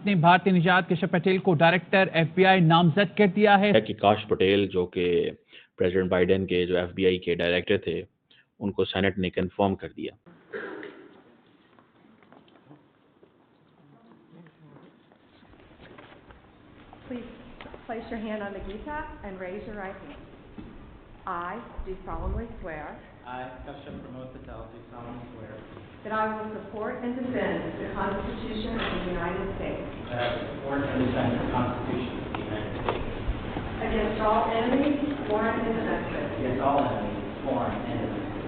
ने भारतीय निजात केशव पटेल को डायरेक्टर FBI नामजद कर दिया है कि काश पटेल जो कि प्रेसिडेंट बाइडेन के जो FBI के डायरेक्टर थे, उनको सेनेट ने कंफर्म कर दिया। Please place your hand on the Gita and raise your right hand. I do solemnly swear I, Kashyap Pramod Patel, do solemnly swear that I will support and defend the Constitution of the United States that I will support and defend the Constitution of the United States against all enemies, foreign and domestic, against all enemies, foreign and domestic,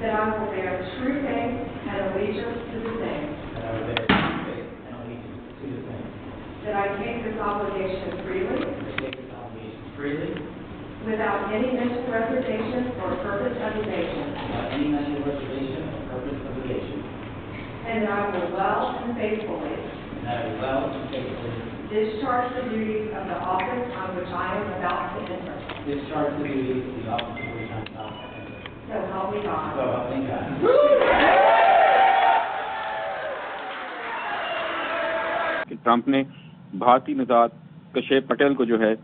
that I will bear true faith and allegiance to the same, that I will bear true faith and allegiance to the same, that I take this obligation freely, and take this obligation freely, without any mental reservation or purpose of evasion, without any mental reservation or purpose of evasion, and that I will well and faithfully and that I will well and faithfully discharge the duties of the office on which I am about to enter. discharge the duties of the office of which I am about to enter. So help me God. So help me God. कि Trump ने भारतीय निजात केशव पटेल को जो है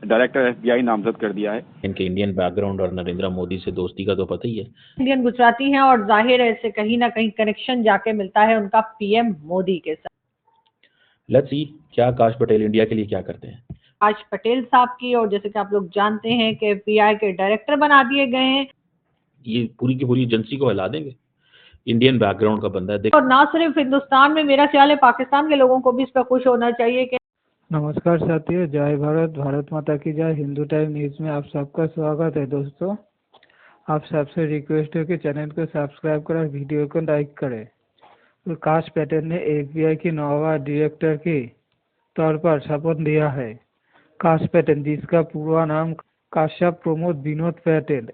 director FBI नामजद कर दिया है। इनके इंडियन बैकग्राउंड और नरेंद्र मोदी से दोस्ती का तो पता ही है। इंडियन गुजराती हैं और जाहिर है इससे कहीं ना कहीं कनेक्शन जाके मिलता है उनका PM मोदी के साथ। लेट्स सी क्या काश पटेल इंडिया के लिए क्या करते हैं। आज पटेल साहब की, और जैसे कि आप लोग जानते हैं कि FBI के डायरेक्टर बना दिए गए हैं। ये पूरी की पूरी एजेंसी को हिला देंगे। इंडियन बैकग्राउंड का बंदा है। और ना सिर्फ हिंदुस्तान में, मेरा ख्याल है पाकिस्तान के लोगों को भी इस पर खुश होना चाहिए कि नमस्कार साथियों, जय भारत, भारत माता की जय। हिंदू टाइम न्यूज़ में आप सबका स्वागत है। दोस्तों, आप सबसे रिक्वेस्ट है कि चैनल को सब्सक्राइब करें, वीडियो को लाइक करें। तो काश पटेल ने FBI की नोवा डायरेक्टर के तौर पर शपथ लिया है। काश पटेल, जिसका पूरा नाम काश्यप प्रमोद विनोद पटेल,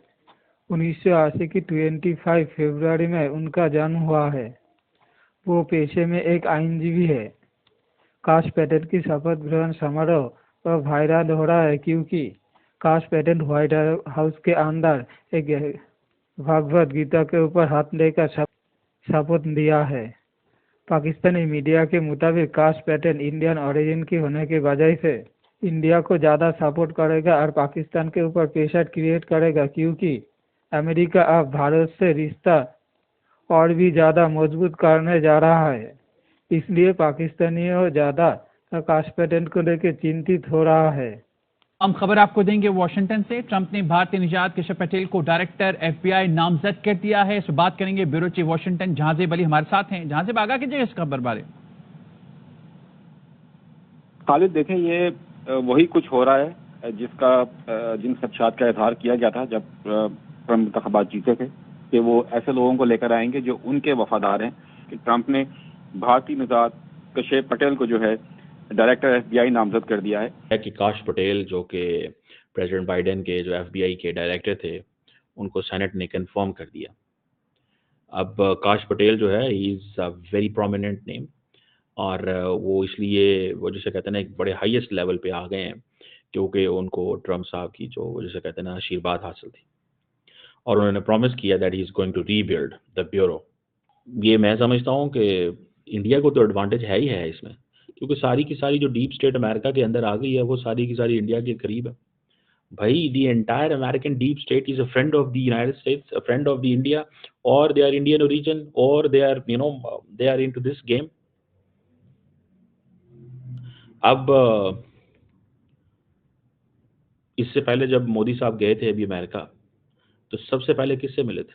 1980 की 25 फरवरी में उनका जन्म हुआ है। वो पेशे में एक आइनजीवी है। काश पटेल की शपथ ग्रहण समारोह और वायरल हो रहा है क्योंकि काश पटेल व्हाइट हाउस के अंदर एक भगवद गीता के ऊपर हाथ लेकर शपथ लिया है। पाकिस्तानी मीडिया के मुताबिक काश पटेल इंडियन ओरिजिन की होने की वजह से इंडिया को ज़्यादा सपोर्ट करेगा और पाकिस्तान के ऊपर प्रेशर क्रिएट करेगा क्योंकि अमेरिका अब भारत से रिश्ता और भी ज़्यादा मजबूत करने जा रहा है। इसलिए पाकिस्तानियों ज़्यादा काश पटेल को लेकर चिंतित हो रहा है। हम खबर आपको देंगे वॉशिंगटन से। ट्रंप ने भारतीय निजात केशव पटेल को डायरेक्टर FBI नामजद कर दिया है। इस पर बात करेंगे bureau chief Washington Jahanzeb Ali हमारे साथ हैं। जहांजेब, आगाह कीजिए इस खबर बारे। खालिद, देखें, ये वही कुछ हो रहा है जिन खदशात का इजहार किया गया था जब ट्रंप इंतखाबात जीते थे कि वो ऐसे लोगों को लेकर आएंगे जो उनके वफादार हैं। कि ट्रंप ने भारतीय निजात केशव पटेल को जो है डायरेक्टर FBI नामजद कर दिया है। कि काश पटेल जो कि प्रेसिडेंट बाइडेन के जो FBI के डायरेक्टर थे, उनको सेनेट ने कंफर्म कर दिया। अब काश पटेल जो है, he is a very prominent name, और वो इसलिए वो जैसे कहते हैं ना एक बड़े हाईएस्ट लेवल पे आ गए हैं क्योंकि उनको ट्रंप साहब की जो जैसे कहते हैं ना आशीर्वाद हासिल थी, और उन्होंने प्रॉमिस किया that he is going to rebuild the bureau. ये मैं समझता हूँ कि इंडिया को तो एडवांटेज है ही है इसमें, क्योंकि सारी की सारी जो डीप स्टेट अमेरिका के अंदर आ गई है वो सारी की सारी इंडिया के करीब है। भाई, the entire American deep state is a friend of the United States, a friend of the India, और दे आर इंडियन ओरिजिन, और they are they are into this game. अब इससे पहले जब मोदी साहब गए थे अभी अमेरिका, तो सबसे पहले किससे मिले थे?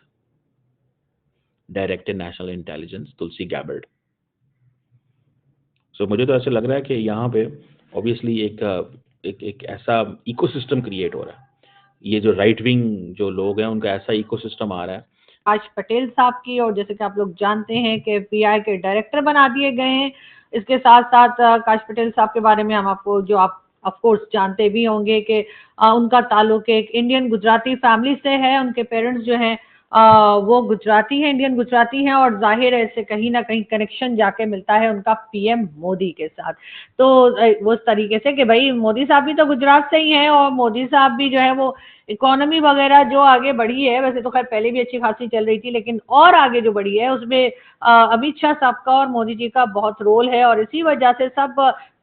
Director national intelligence Tulsi Gabbard. So मुझे तो ऐसे लग रहा है कि यहाँ पे ऑब्वियसली एक ऐसा इकोसिस्टम क्रिएट हो रहा है। ये जो राइट विंग जो लोग हैं उनका ऐसा इकोसिस्टम आ रहा है। आज पटेल साहब की, और जैसे कि आप लोग जानते हैं कि FBI के डायरेक्टर बना दिए गए हैं। इसके साथ साथ काश पटेल साहब के बारे में हम आपको, जो आप ऑफ कोर्स जानते भी होंगे कि उनका ताल्लुक एक इंडियन गुजराती फैमिली से है। उनके पेरेंट्स जो हैं वो गुजराती हैं, इंडियन गुजराती हैं, और जाहिर है इससे कहीं ना कहीं कनेक्शन जाके मिलता है उनका पीएम मोदी के साथ। तो वो उस तरीके से कि भाई मोदी साहब भी तो गुजरात से ही हैं, और मोदी साहब भी जो है वो इकोनॉमी वगैरह जो आगे बढ़ी है, वैसे तो खैर पहले भी अच्छी खासी चल रही थी, लेकिन और आगे जो बढ़ी है उसमें अमित शाह साहब का और मोदी जी का बहुत रोल है, और इसी वजह से सब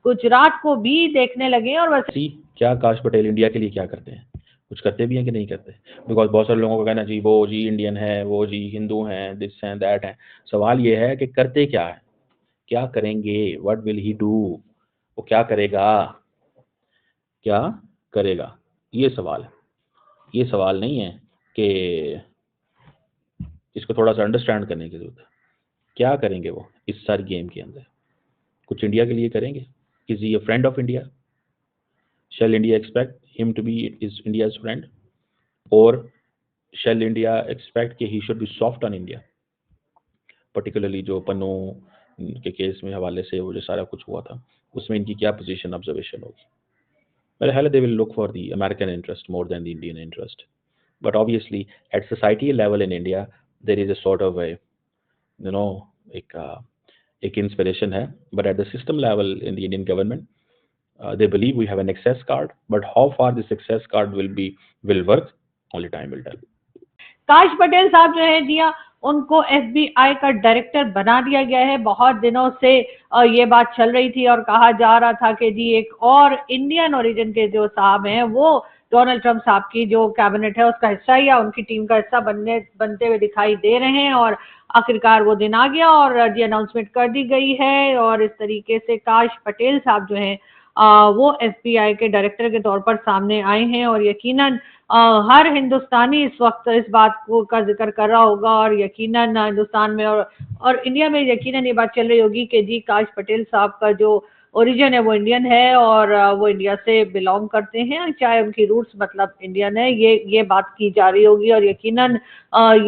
गुजरात को भी देखने लगे। और वैसे सी क्या आकाश पटेल इंडिया के लिए क्या करते हैं, कुछ करते भी हैं कि नहीं करते? बिकॉज बहुत सारे लोगों का कहना जी वो जी इंडियन है, वो जी हिंदू हैं, दिस हैं दैट हैं। सवाल ये है कि करते क्या है, क्या करेंगे, व्हाट विल ही डू, वो क्या करेगा, क्या करेगा, ये सवाल है। ये सवाल नहीं है कि इसको थोड़ा सा अंडरस्टैंड करने की जरूरत है। क्या करेंगे वो इस सारी गेम के अंदर? कुछ इंडिया के लिए करेंगे? Is he a friend of India? Shall India expect him to be is India's friend, or shall India expect कि he should be soft on India? Particularly जो पन्नू के केस में हवाले से वो जो सारा कुछ हुआ था, उसमें इनकी क्या पोजीशन ऑब्जर्वेशन होगी? मेरे ख्याल है they will look for the American interest more than the Indian interest. But obviously at society level in India there is a sort of a एक इंस्पिरेशन है, but at the system level in the Indian government they believe we have an access card, but how far this access card will work, only time will tell. काश पटेल साहब जो है दिया, उनको FBI का director बना दिया गया है। बहुत दिनों से ये बात चल रही थी और कहा जा रहा था कि जी एक और इंडियन ओरिजिन के जो साहब हैं वो डोनाल्ड ट्रंप साहब की जो कैबिनेट है उसका हिस्सा या उनकी टीम का हिस्सा बनते हुए दिखाई दे रहे हैं, और आखिरकार वो दिन आ गया और जी अनाउंसमेंट कर दी गई है। और इस तरीके से काश पटेल साहब जो हैं वो एफबीआई के डायरेक्टर के तौर पर सामने आए हैं, और यकीनन हर हिंदुस्तानी इस वक्त इस बात को का जिक्र कर रहा होगा, और यकीनन हिंदुस्तान में और इंडिया में यकीनन ये बात चल रही होगी कि जी काश पटेल साहब का जो ओरिजिन है वो इंडियन है, और वो इंडिया से बिलोंग करते हैं, चाहे उनकी रूट्स मतलब इंडियन है, ये बात की जा रही होगी। और यकीनन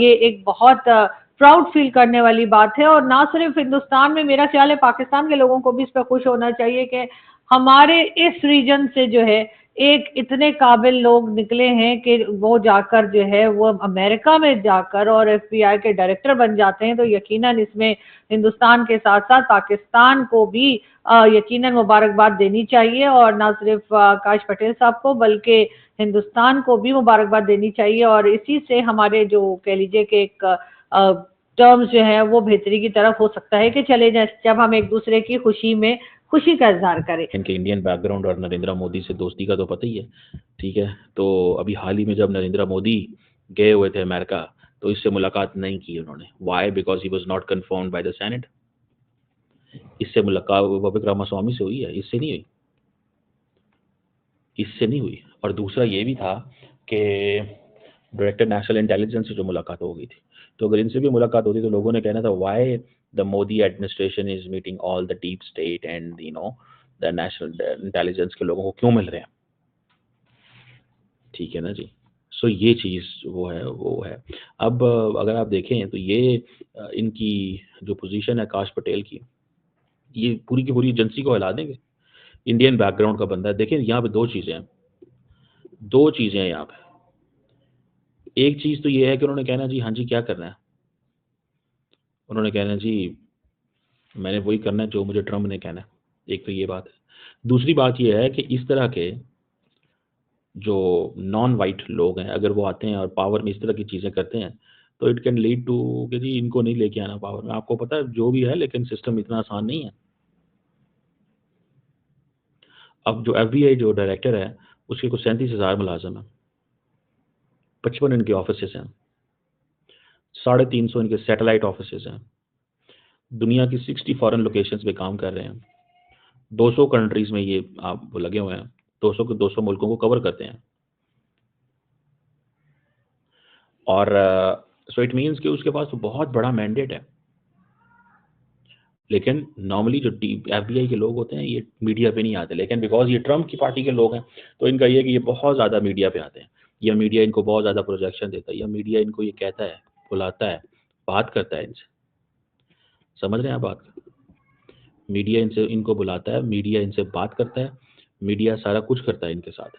ये एक बहुत प्राउड फील करने वाली बात है, और ना सिर्फ हिंदुस्तान में, मेरा ख्याल है पाकिस्तान के लोगों को भी इस पर खुश होना चाहिए कि हमारे इस रीजन से जो है एक इतने काबिल लोग निकले हैं कि वो जाकर जो है वो अमेरिका में जाकर और एफबीआई के डायरेक्टर बन जाते हैं। तो यकीनन इसमें हिंदुस्तान के साथ साथ पाकिस्तान को भी यकीनन मुबारकबाद देनी चाहिए, और ना सिर्फ काश पटेल साहब को बल्कि हिंदुस्तान को भी मुबारकबाद देनी चाहिए। और इसी से हमारे जो कह लीजिए कि एक टर्म्स जो है वो बेहतरी की तरफ हो सकता है कि चले जाए, जब हम एक दूसरे की खुशी में खुशी का इजहार करें। इनके इंडियन बैकग्राउंड और नरेंद्र मोदी से दोस्ती का तो पता ही है, ठीक है। तो अभी हाल ही में जब नरेंद्र मोदी गए हुए थे अमेरिका, तो इससे मुलाकात नहीं की उन्होंने। Why? Because he was not confirmed by the senate. इससे मुलाकात वबिक रामास्वामी से हुई है, इससे नहीं हुई, इससे नहीं हुई। और दूसरा ये भी था कि डायरेक्टर नेशनल इंटेलिजेंस से जो मुलाकात हो गई थी, तो अगर इनसे भी मुलाकात होती तो लोगों ने कहना था why the Modi administration is meeting all the deep state and the national intelligence के लोगों को क्यों मिल रहे हैं, ठीक है ना जी। सो ये चीज़ वो है। अब अगर आप देखें तो ये इनकी जो पोजीशन है काश पटेल की, ये पूरी की पूरी एजेंसी को हिला देंगे। इंडियन बैकग्राउंड का बंदा है। देखें यहाँ पे दो चीज़ें हैं यहाँ पे। एक चीज़ तो ये है कि उन्होंने कहना जी हाँ जी क्या करना है, उन्होंने कहना जी मैंने वही करना है जो मुझे ट्रम्प ने कहना है। एक तो ये बात है। दूसरी बात ये है कि इस तरह के जो नॉन वाइट लोग हैं अगर वो आते हैं और पावर में इस तरह की चीज़ें करते हैं तो इट कैन लीड टू कि जी इनको नहीं लेके आना पावर में। आपको पता है जो भी है, लेकिन सिस्टम इतना आसान नहीं है। अब जो एफबीआई जो डायरेक्टर है उसके कुछ 37,000 मुलाजम हैं, 55 इनके ऑफिस हैं, 350 इनके सैटेलाइट ऑफिस हैं, दुनिया की 60 फॉरेन लोकेशंस पे काम कर रहे हैं, 200 कंट्रीज में ये आप लगे हुए हैं, 200 के 200 मुल्कों को कवर करते हैं। और सो इट मीन्स कि उसके पास तो बहुत बड़ा मैंडेट है। लेकिन नॉर्मली जो एफबीआई के लोग होते हैं ये मीडिया पे नहीं आते, लेकिन बिकॉज ये ट्रम्प की पार्टी के लोग हैं तो इनका ये है कि ये बहुत ज़्यादा मीडिया पे आते हैं, या मीडिया इनको बहुत ज़्यादा प्रोजेक्शन देता है, या मीडिया इनको ये कहता है, बुलाता है, बात करता है इनसे। समझ रहे हैं आप बात? मीडिया इनको बुलाता है, मीडिया इनसे बात करता है, मीडिया सारा कुछ करता है इनके साथ।